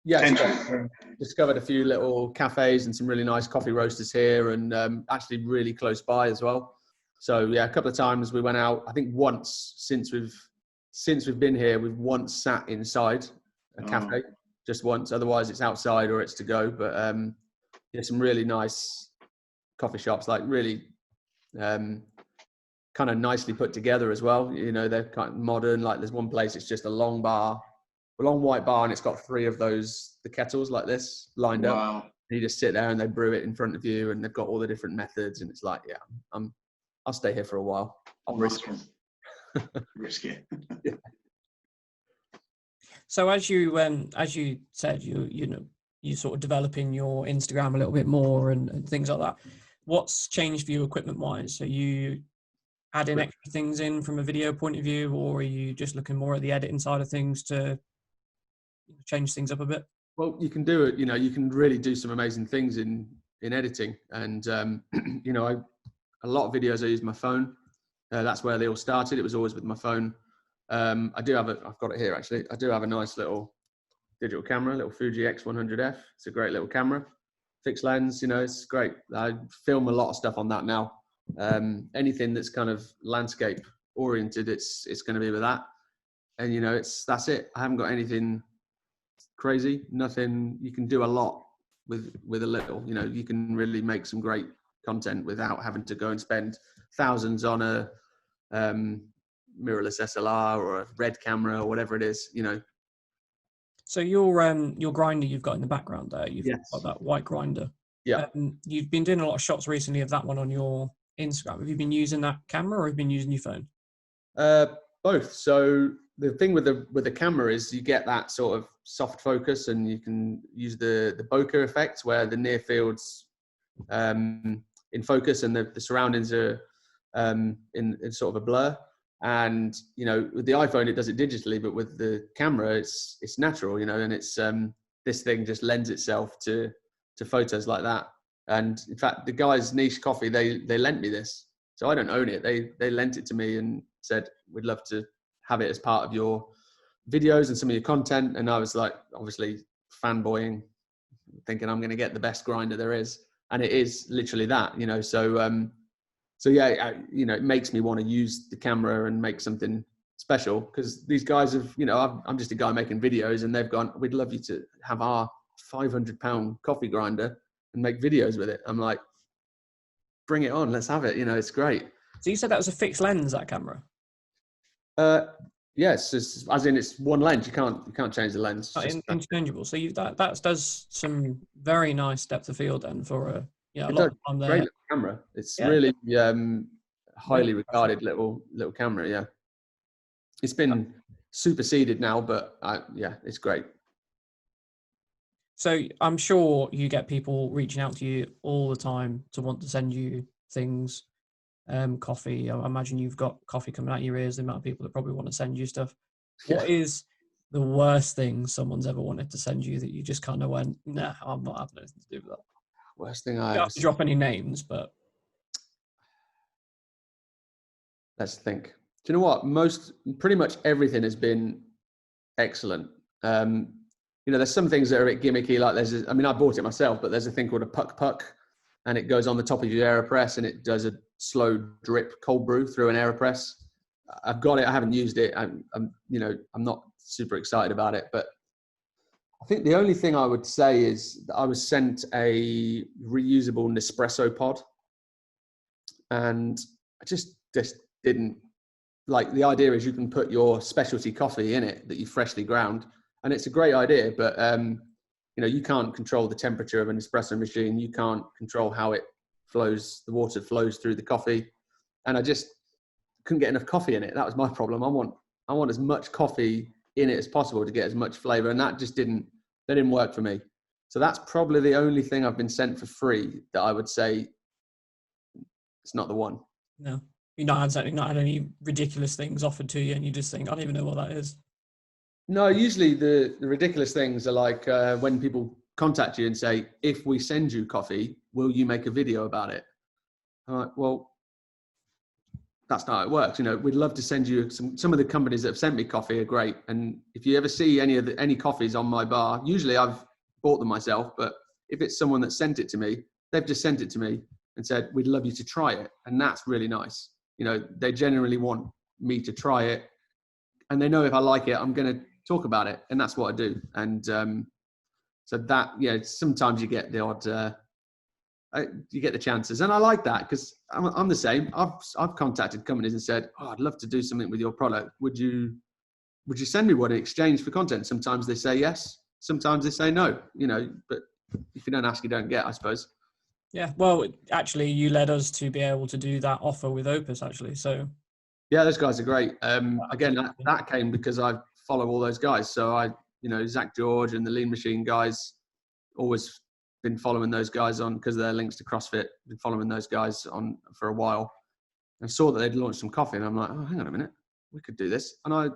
Yeah, discovered a few little cafes and some really nice coffee roasters here, and actually really close by as well. So yeah, a couple of times we went out. I think once since we've been here, we've once sat inside a cafe, just once. Otherwise, it's outside or it's to go. But yeah, some really nice coffee shops, like really kind of nicely put together as well. You know, they're kind of modern. Like there's one place, it's just a long white bar, and it's got 3 of those, the kettles like this lined up. And you just sit there and they brew it in front of you, and they've got all the different methods. And it's like, yeah, I'll stay here for a while. I'll risk it. Risk it. Yeah. So as you said, you sort of developing your Instagram a little bit more and things like that. What's changed for you equipment wise? Are you adding extra things in from a video point of view, or are you just looking more at the editing side of things to change things up a bit? Well, you can do it. You know, you can really do some amazing things in editing, and you know, a lot of videos I use my phone. That's where they all started. It was always with my phone. I've got it here actually. I do have a nice little digital camera, little Fuji X100F. It's a great little camera, fixed lens. You know, it's great. I film a lot of stuff on that now. Anything that's kind of landscape oriented, it's going to be with that. And you know, that's it. I haven't got anything crazy. Nothing. You can do a lot with a little. You know, you can really make some great content without having to go and spend thousands on a mirrorless SLR or a red camera or whatever it is. You know. So your grinder you've got in the background there, you've got that white grinder. Yeah. You've been doing a lot of shots recently of that one on your Instagram. Have you been using that camera, or have you been using your phone? Both. So the thing with the camera is you get that sort of soft focus, and you can use the bokeh effect where the near field's in focus and the surroundings are in sort of a blur. And you know, with the iPhone it does it digitally, but with the camera it's natural, you know, and it's this thing just lends itself to photos like that. And in fact, the guys Niche Coffee, they lent me this, so I don't own it. They lent it to me and said, we'd love to have it as part of your videos and some of your content. And I was like, obviously fanboying, thinking I'm going to get the best grinder there is, and it is literally that, you know. So yeah, you know, it makes me want to use the camera and make something special, because these guys have, you know, I'm just a guy making videos, and they've gone, we'd love you to have our £500 coffee grinder and make videos with it. I'm like, bring it on, let's have it. You know, it's great. So you said that was a fixed lens, that camera? Yes, as in it's one lens. You can't change the lens. It's interchangeable. So that does some very nice depth of field then for a lot of time there. Great little camera. It's really highly regarded little camera. Yeah, it's been superseded now, but yeah, it's great. So I'm sure you get people reaching out to you all the time to want to send you things, coffee. I imagine you've got coffee coming out your ears, the amount of people that probably want to send you stuff. What is the worst thing someone's ever wanted to send you that you just kind of went, nah, I'm not having anything to do with that? Worst thing You I don't ever have to drop any names, but let's think. Do you know what? Pretty much everything has been excellent. There's some things that are a bit gimmicky, like I bought it myself, but there's a thing called a puck, and it goes on the top of your AeroPress, and it does a slow drip cold brew through an AeroPress. I've got it. I haven't used it. I'm not super excited about it, but I think the only thing I would say is that I was sent a reusable Nespresso pod, and I just didn't like the idea. Is you can put your specialty coffee in it that you freshly ground, and it's a great idea, but you can't control the temperature of an espresso machine. You can't control how it flows, the water flows through the coffee, and I just couldn't get enough coffee in it. That was my problem. I want as much coffee in it as possible to get as much flavor, and that didn't work for me. So that's probably the only thing I've been sent for free that I would say it's not the one. no, you've not had any ridiculous things offered to you, and you just think, I don't even know what that is. No, usually the ridiculous things are like when people contact you and say, if we send you coffee, will you make a video about it? I'm like, well, that's not how it works. We'd love to send you some of the companies that have sent me coffee are great. And if you ever see any coffees on my bar, usually I've bought them myself, but if it's someone that sent it to me, they've just sent it to me and said, we'd love you to try it. And that's really nice. They generally want me to try it, and they know if I like it, I'm going to talk about it. And that's what I do. And so that, sometimes you get the odd, you get the chances, and I like that because I'm the same. I've contacted companies and said, "Oh, I'd love to do something with your product. Would you send me one in exchange for content?" Sometimes they say yes, sometimes they say no. But if you don't ask, you don't get, I suppose. Yeah, well, actually, you led us to be able to do that offer with Opus, actually. So yeah, those guys are great. Again, that came because I follow all those guys. So Zach George and the Lean Machine guys, always been following those guys on because of their links to CrossFit. Been following those guys on for a while. I saw that they'd launched some coffee, and I'm like, oh, hang on a minute, we could do this. And I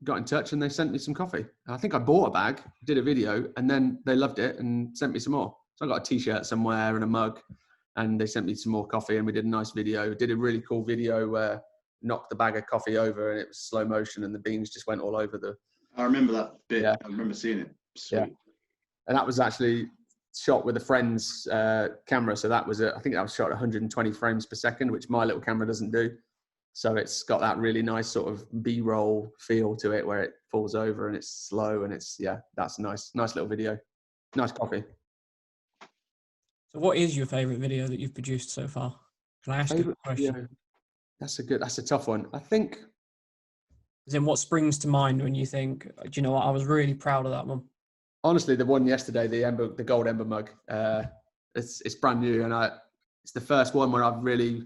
got in touch, and they sent me some coffee. I think I bought a bag, did a video, and then they loved it and sent me some more. So I got a T-shirt somewhere and a mug, and they sent me some more coffee, and we did a nice video. Did a really cool video where knocked the bag of coffee over, and it was slow motion, and the beans just went all over the. I remember that bit. Yeah. I remember seeing it. Sweet. Yeah. And that was actually shot with a friend's camera. So that was I think that was shot at 120 frames per second, which my little camera doesn't do. So it's got that really nice sort of B-roll feel to it where it falls over and it's slow, and that's nice little video. Nice coffee. So what is your favorite video that you've produced so far? Can I ask you a question? Video? That's a tough one. I think. As in, what springs to mind when you think, do you know what, I was really proud of that one? Honestly, the one yesterday, the gold Ember Mug, it's brand new, and it's the first one where I've really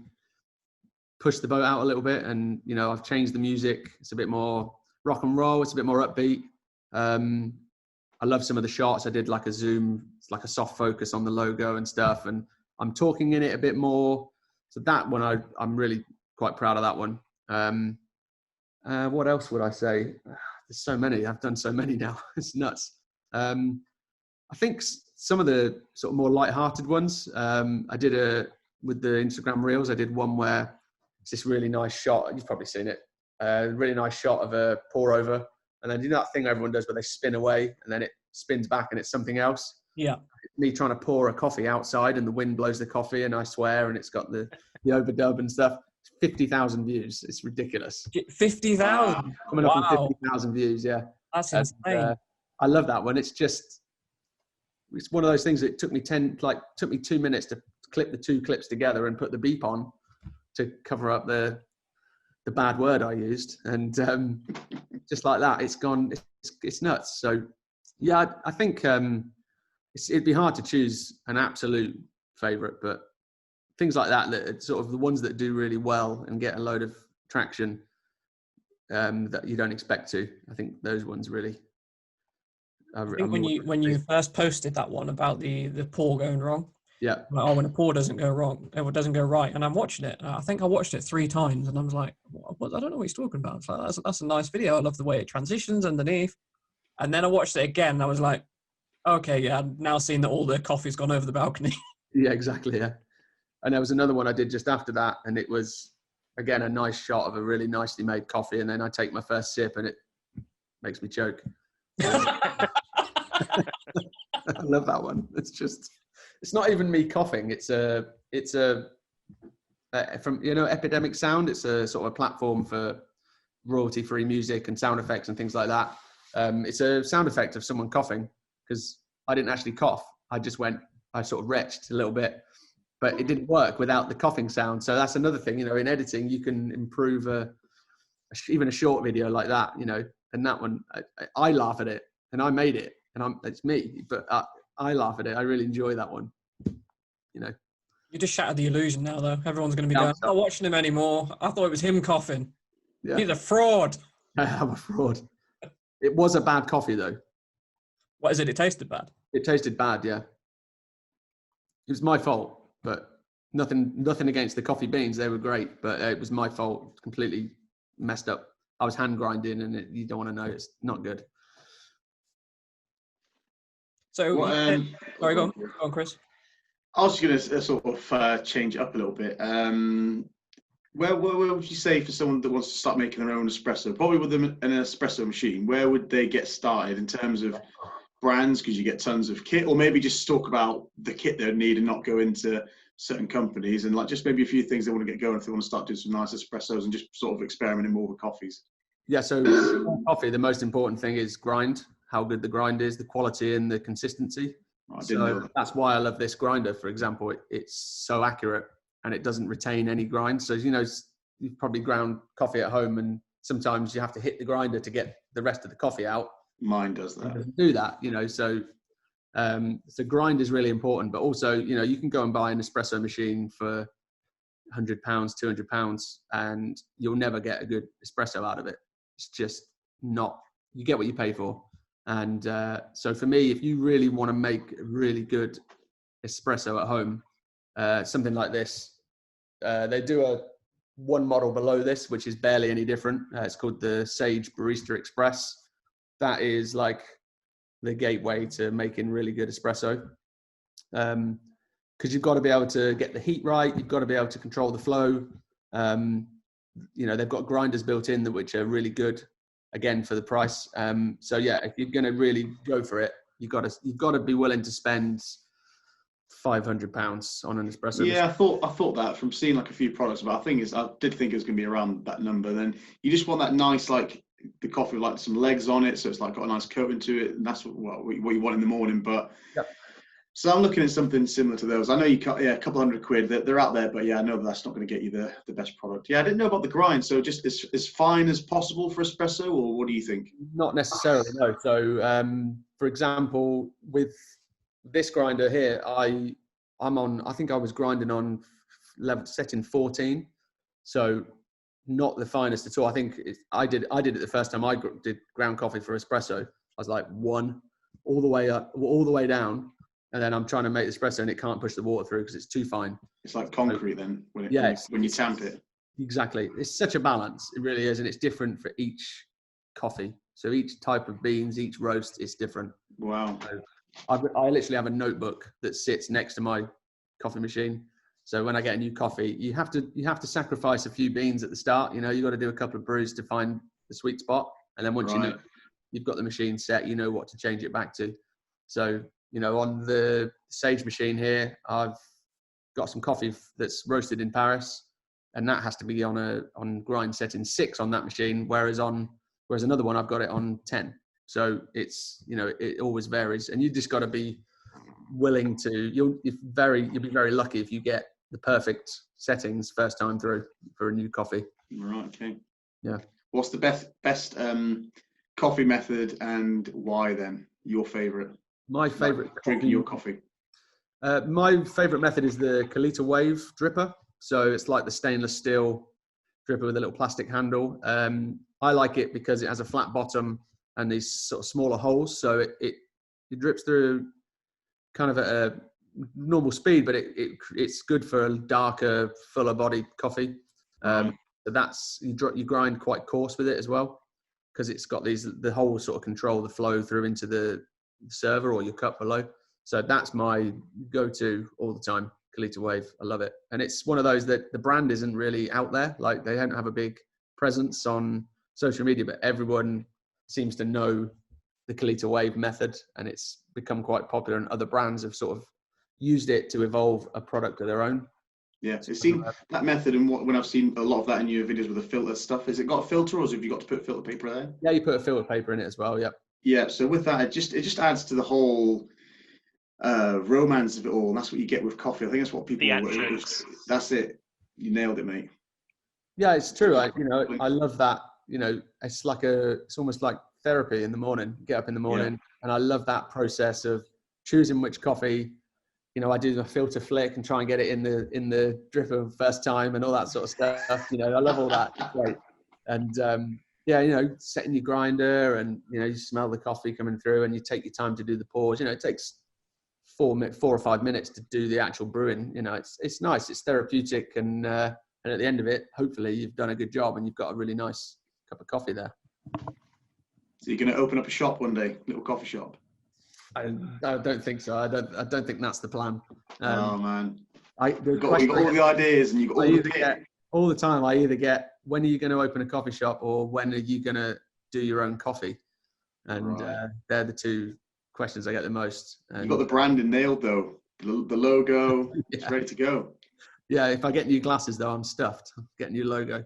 pushed the boat out a little bit, and I've changed the music. It's a bit more rock and roll. It's a bit more upbeat. I love some of the shots. I did like a zoom, it's like a soft focus on the logo and stuff, and I'm talking in it a bit more. So that one, I'm really quite proud of that one. What else would I say? There's so many. I've done so many now. It's nuts. I think some of the sort of more light-hearted ones. I did with the Instagram Reels. I did one where it's this really nice shot. You've probably seen it. Really nice shot of a pour over, and then that thing everyone does where they spin away and then it spins back and it's something else. Yeah. Me trying to pour a coffee outside and the wind blows the coffee, and I swear, and it's got the overdub and stuff. 50,000 views. It's ridiculous. 50,000. Coming up on 50,000 views. Yeah. That's insane. I love that one. It's one of those things that took me 2 minutes to clip the two clips together and put the beep on to cover up the bad word I used. And just like that, it's gone, it's nuts. So yeah, I think it'd be hard to choose an absolute favorite, but things like that sort of the ones that do really well and get a load of traction that you don't expect to. I think those ones really. I think when you first posted that one about the pour going wrong. Yeah. Like, when a pour doesn't go wrong, it doesn't go right, and I'm watching it. I think I watched it 3 times, and I was like, "What? I don't know what he's talking about." It's like, that's a nice video. I love the way it transitions underneath. And then I watched it again, and I was like, okay, yeah, I've now seen that all the coffee's gone over the balcony. Yeah, exactly. Yeah. And there was another one I did just after that, and it was, again, a nice shot of a really nicely made coffee. And then I take my first sip, and it makes me choke. I love that one. It's not even me coughing. It's from, Epidemic Sound. It's a sort of a platform for royalty-free music and sound effects and things like that. It's a sound effect of someone coughing, because I didn't actually cough. I sort of retched a little bit, but it didn't work without the coughing sound. So that's another thing, in editing, you can improve even a short video like that, and that one, I laugh at it, and I made it, and it's me, but I laugh at it. I really enjoy that one, You just shattered the illusion now, though. Everyone's going to be going, I'm not watching him anymore. I thought it was him coughing. Yeah. He's a fraud. I'm a fraud. It was a bad coffee, though. What is it? It tasted bad? It tasted bad, yeah. It was my fault, but nothing against the coffee beans. They were great, but it was my fault. Completely messed up. I was hand grinding, and you don't want to know. It's not good. So, sorry, go on, Chris. I was going to sort of change it up a little bit. Where would you say, for someone that wants to start making their own espresso, probably with an espresso machine, where would they get started in terms of brands? Because you get tons of kit, or maybe just talk about the kit they would need and not go into certain companies, and just maybe a few things they want to get going if they want to start doing some nice espressos and just sort of experimenting more with coffees. Yeah, so coffee, the most important thing is grind, how good the grind is, the quality and the consistency. So that's why I love this grinder, for example. It's so accurate, and it doesn't retain any grind. So, you've probably ground coffee at home, and sometimes you have to hit the grinder to get the rest of the coffee out. Mine does that. It doesn't do that, so grind is really important. But also, you can go and buy an espresso machine for £100, £200, and you'll never get a good espresso out of it. It's just not, you get what you pay for. And so for me, if you really want to make a really good espresso at home, something like this, they do one model below this, which is barely any different. It's called the Sage Barista Express. That is like the gateway to making really good espresso. Because you've got to be able to get the heat right. You've got to be able to control the flow. They've got grinders built in which are really good, again, for the price. So yeah, if you're going to really go for it, you've got to be willing to spend £500 on an espresso machine. I thought that from seeing a few products, but I did think it was going to be around that number. Then you just want that nice, the coffee with some legs on it, so it's got a nice coating to it, and that's what you want in the morning. But yep. So I'm looking at something similar to those. I know you cut a couple £100. They're out there, but I know that's not going to get you the best product. I didn't know about the grind. So just as fine as possible for espresso, or what do you think? Not necessarily, no. So for example, with this grinder here, I think I was grinding on level setting 14, so not the finest at all. I think I did it the first time I did ground coffee for espresso. I was like 1 all the way up, all the way down, and then I'm trying to make espresso and it can't push the water through because it's too fine. It's like concrete then when you tamp it. Exactly, it's such a balance. It really is, and it's different for each coffee. So each type of beans, each roast is different. Wow. So I literally have a notebook that sits next to my coffee machine. So when I get a new coffee, you have to sacrifice a few beans at the start. You've got to do a couple of brews to find the sweet spot. And then once you've got the machine set, you know what to change it back to. So, on the Sage machine here, I've got some coffee that's roasted in Paris, and that has to be on grind setting 6 on that machine. Whereas another one, I've got it on 10. So it's, it always varies, and you just got to be willing to, you'll be very lucky if you get the perfect settings first time through for a new coffee. Right. Okay. Yeah. What's the best coffee method, and why then? Your favorite? My favorite drinking your coffee. My favorite method is the Kalita Wave dripper. So it's like the stainless steel dripper with a little plastic handle. I like it because it has a flat bottom and these sort of smaller holes, so it drips through kind of at a normal speed, but it's good for a darker, fuller body coffee. So that's you grind quite coarse with it as well, because it's got the whole sort of control, the flow through into the server or your cup below. So that's my go-to all the time, Kalita Wave. I love it. And it's one of those that the brand isn't really out there. Like, they don't have a big presence on social media, but everyone seems to know the Kalita Wave method, and it's become quite popular, and other brands have sort of used it to evolve a product of their own. Yeah, it's seen that method, and when I've seen a lot of that in your videos with the filter stuff, has it got a filter, or have you got to put filter paper there? Yeah, you put a filter paper in it as well. Yep. Yeah, so with that, it just adds to the whole romance of it all, and that's what you get with coffee. I think that's what people. That's it. You nailed it, mate. Yeah, it's true. I love that. It's almost like therapy in the morning. Get up in the morning, and I love that process of choosing which coffee. I do the filter flick and try and get it in the dripper first time and all that sort of stuff. I love all that. It's great. And setting your grinder, and you smell the coffee coming through, and you take your time to do the pours. It takes 4 or 5 minutes to do the actual brewing. It's nice. It's therapeutic, and at the end of it, hopefully you've done a good job and you've got a really nice cup of coffee there. So you're going to open up a shop one day, little coffee shop? I don't think so. I don't think that's the plan. Oh man, you've got all the ideas, and you've got all the pitch. All the time I either get, when are you going to open a coffee shop, or when are you going to do your own coffee? And they're the two questions I get the most. And you've got the branding nailed though. The logo, it's ready to go. Yeah, if I get new glasses though, I'm stuffed. Get a new logo.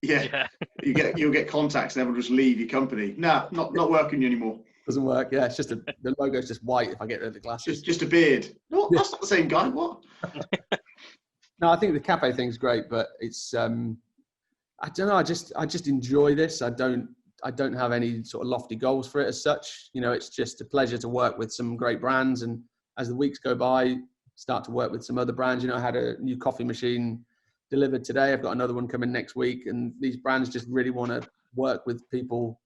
Yeah. You'll get contacts and everyone just leave your company. Nah, not working anymore. Doesn't work. Yeah, it's just the logo's just white if I get rid of the glasses. Just a beard. What? That's not the same guy. What? No, I think the cafe thing's great, but it's I don't know. I just enjoy this. I don't have any sort of lofty goals for it as such. It's just a pleasure to work with some great brands, and as the weeks go by, start to work with some other brands. I had a new coffee machine delivered today. I've got another one coming next week, and these brands just really want to work with people.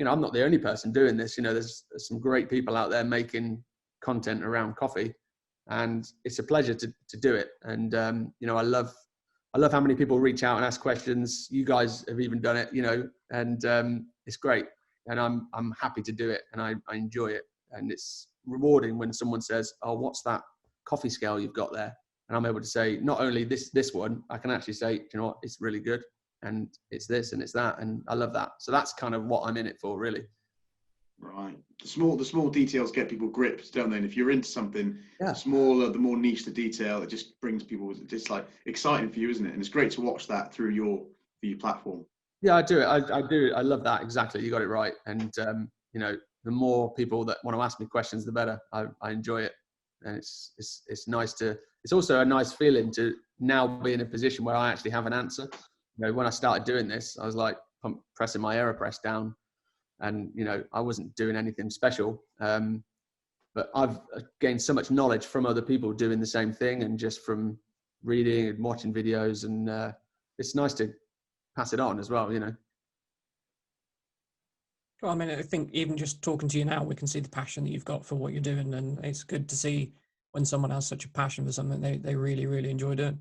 I'm not the only person doing this. There's some great people out there making content around coffee, and it's a pleasure to do it. And I love how many people reach out and ask questions. You guys have even done it, and it's great. And I'm happy to do it, and I enjoy it. And it's rewarding when someone says, "Oh, what's that coffee scale you've got there?" And I'm able to say, not only this one, I can actually say, you know what, it's really good, and it's this and it's that, and I love that. So that's kind of what I'm in it for, really. Right. The small details get people gripped, don't they? And if you're into something, the smaller, the more niche the detail, it just brings people. It's like exciting for you, isn't it? And it's great to watch that through your platform. Yeah, I do it. I do. I love that. Exactly. You got it right. And the more people that want to ask me questions, the better. I enjoy it, and it's nice to. It's also a nice feeling to now be in a position where I actually have an answer. When I started doing this, I was like pressing my AeroPress down, and I wasn't doing anything special. But I've gained so much knowledge from other people doing the same thing, and just from reading and watching videos, and it's nice to pass it on as well. Well, I think even just talking to you now, we can see the passion that you've got for what you're doing, and it's good to see when someone has such a passion for something they really, really enjoy doing.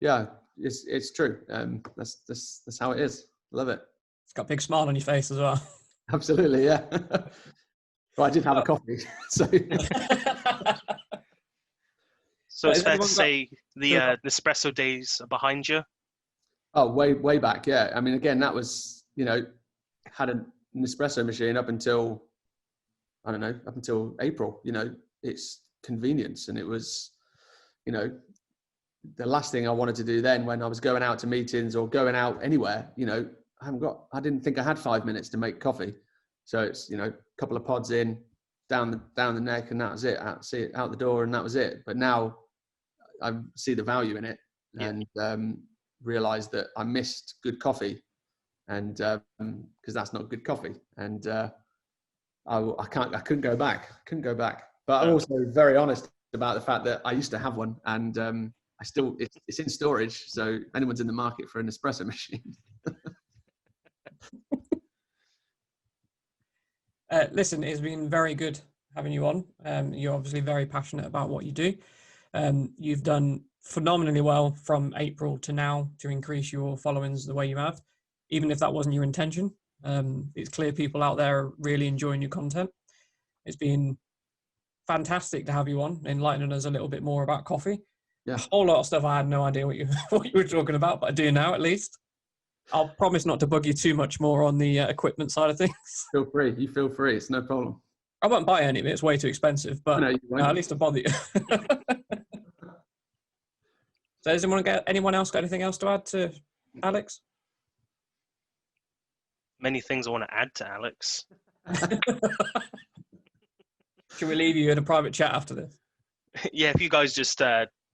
Yeah, it's true. That's how it is. Love it. It's got a big smile on your face as well. Absolutely, yeah. Well, I did have a coffee, so. So it's fair to say the espresso days are behind you. Oh, way back, yeah. Again, that was had an espresso machine up until April. It's convenience, and it was, the last thing I wanted to do then when I was going out to meetings or going out anywhere, I didn't think I had 5 minutes to make coffee. So it's, a couple of pods in, down the neck, and that was it. See it out the door, and that was it. But now I see the value in it, and realize that I missed good coffee, and because that's not good coffee, and I couldn't go back. But I'm also very honest about the fact that I used to have one, and it's in storage. So if anyone's in the market for an espresso machine. Listen, it's been very good having you on. You're obviously very passionate about what you do. You've done phenomenally well from April to now to increase your followings the way you have, even if that wasn't your intention. It's clear people out there are really enjoying your content. It's been fantastic to have you on, enlightening us a little bit more about coffee. Yeah. A whole lot of stuff I had no idea what you were talking about, but I do now at least. I'll promise not to bug you too much more on the equipment side of things. Feel free. You feel free. It's no problem. I won't buy any of it. It's way too expensive, but No, you won't. at least I'll bother you. So does anyone else got anything else to add to Alex? Many things I want to add to Alex. Should we leave you in a private chat after this? Yeah, if you guys just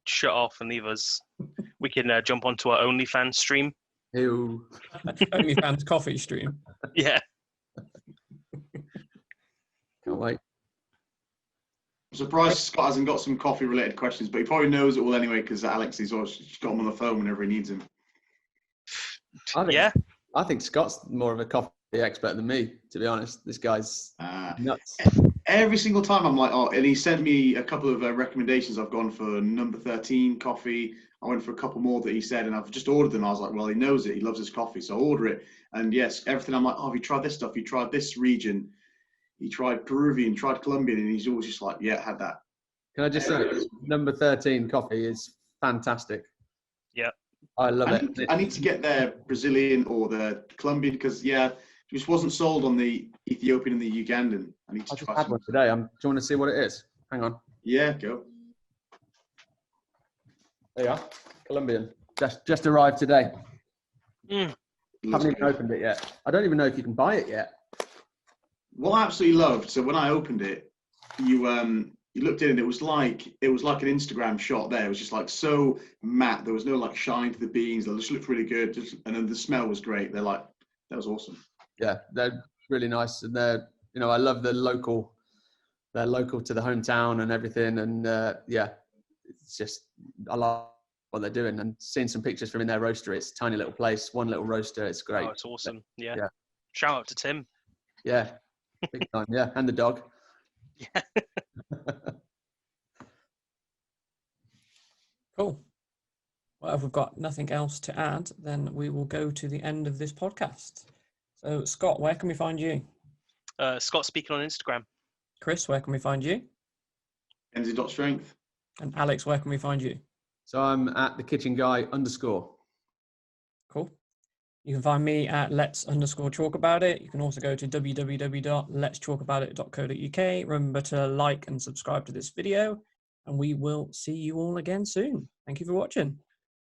shut off and leave us, we can jump onto our OnlyFans stream. Ew. OnlyFans coffee stream. Yeah. Can't wait. I'm surprised Scott hasn't got some coffee-related questions, but he probably knows it all anyway because Alex has always got him on the phone whenever he needs him. I think Scott's more of a coffee expert than me, to be honest. This guy's nuts. Every single time I'm like, oh, and he sent me a couple of recommendations. I've gone for number 13 coffee. I went for a couple more that he said, and I've just ordered them. I was like, well, he knows it. He loves his coffee, so I order it. And yes, everything I'm like, oh, have you tried this stuff? You tried this region. He tried Peruvian, tried Colombian, and he's always just like, yeah, had that. Can I just say, number 13 coffee is fantastic. Yeah. I love it. I need to get their Brazilian or the Colombian because, yeah, just wasn't sold on the Ethiopian and the Ugandan. I need to I try just had some. one today. Do you want to see what it is? Hang on. Yeah, go. There you are. Colombian. Just arrived today. Mm. Haven't even opened it yet. I don't even know if you can buy it yet. What I absolutely loved, so when I opened it, you looked in and it was like an Instagram shot there. It was just like so matte. There was no like shine to the beans. They just looked really good. And then the smell was great. That was awesome. Yeah, they're really nice. And they're, I love they're local to the hometown and everything. And yeah, it's just, I love what they're doing and seeing some pictures from in their roaster. It's a tiny little place, one little roaster. It's great. Oh, it's awesome. Yeah. Yeah. Shout out to Tim. Yeah. Big time. Yeah. And the dog. Yeah. Cool. Well, if we've got nothing else to add, then we will go to the end of this podcast. So, Scott, where can we find you? Scott speaking on Instagram. Chris, where can we find you? Enzy.strength. And Alex, where can we find you? So I'm at the kitchen guy _. Cool. You can find me at let's_talkabout it. You can also go to www.letstalkaboutit.co.uk. Remember to like and subscribe to this video, and we will see you all again soon. Thank you for watching.